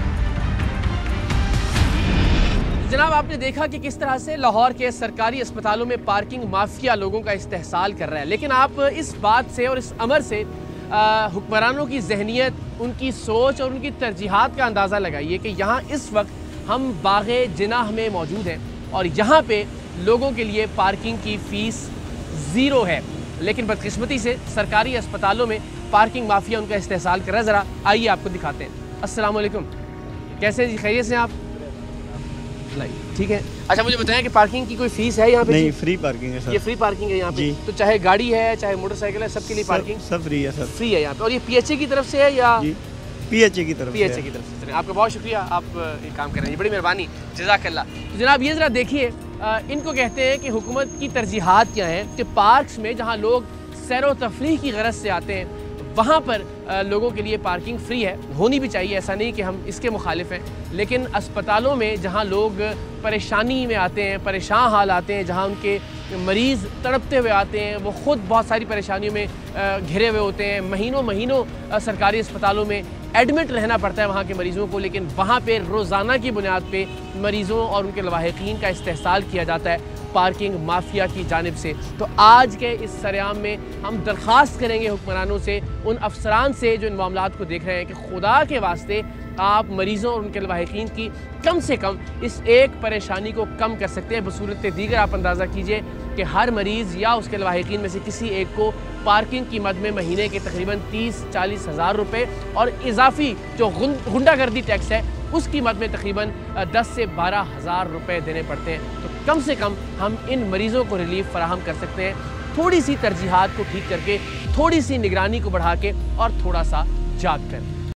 जनाब आपने देखा कि किस तरह से लाहौर के सरकारी अस्पतालों में पार्किंग माफिया लोगों का इस्तेहसाल कर रहा है। लेकिन आप इस बात से और इस अमर से हुक्मरानों की जहनियत, उनकी सोच और उनकी तरजीहात का अंदाज़ा लगाइए कि यहाँ इस वक्त हम बाग़े जिनाह में मौजूद हैं और यहाँ पे लोगों के लिए पार्किंग की फ़ीस 0 है। लेकिन बदकिस्मती से सरकारी अस्पतालों में पार्किंग माफिया उनका इस्तेहसाल कर रहा है। ज़रा आइए आपको दिखाते हैं। अस्सलाम वालेकुम, कैसे जी, खैरियत से आप? ठीक है। अच्छा मुझे बताएं कि पार्किंग की कोई फीस है यहाँ पे? नहीं, फ्री पार्किंग है सर। ये फ्री पार्किंग है यहाँ पे? तो चाहे गाड़ी है चाहे मोटरसाइकिल है, सबके लिए पार्किंग सब फ्री है सर। फ्री है यहाँ पे। और ये PHA की तरफ से है या? PHA की तरफ से। आपका बहुत शुक्रिया, आप ये काम कर रहे हैं, बड़ी मेहरबानी, जज़ाकल्लाह। तो जनाब ये ज़रा देखिए, इनको कहते हैं कि हुकूमत की तरजीहात क्या हैं कि पार्क्स में जहाँ लोग सैर व तफरीह की गरज से आते हैं वहाँ पर लोगों के लिए पार्किंग फ्री है, होनी भी चाहिए, ऐसा नहीं कि हम इसके मुखालिफ हैं। लेकिन अस्पतालों में जहाँ लोग परेशानी में आते हैं, परेशान हाल आते हैं, जहाँ उनके मरीज़ तड़पते हुए आते हैं, वो ख़ुद बहुत सारी परेशानियों में घिरे हुए होते हैं, महीनों महीनों सरकारी अस्पतालों में एडमिट रहना पड़ता है वहाँ के मरीज़ों को, लेकिन वहाँ पे रोज़ाना की बुनियाद पे मरीज़ों और उनके लवाहिकीन का इस्तेहसाल किया जाता है पार्किंग माफिया की जानिब से। तो आज के इस सरेआम में हम दरख्वास्त करेंगे हुक्मरानों से, उन अफसरान से जो इन मामलात को देख रहे हैं, कि खुदा के वास्ते आप मरीज़ों और उनके लवाहिकीन की कम से कम इस एक परेशानी को कम कर सकते हैं। बसूरत दीगर आप अंदाज़ा कीजिए कि हर मरीज़ या उसके लवाहिकीन में से किसी एक को पार्किंग की मद में महीने के तकरीबन 30-40 हज़ार रुपये और इजाफी जो गुंडागर्दी टैक्स है उसकी मद में तकरीबन 10 से 12 हज़ार रुपये देने पड़ते हैं। तो कम से कम हम इन मरीज़ों को रिलीफ फराहम कर सकते हैं, थोड़ी सी तरजीहात को ठीक करके, थोड़ी सी निगरानी को बढ़ा के और थोड़ा सा जाग कर।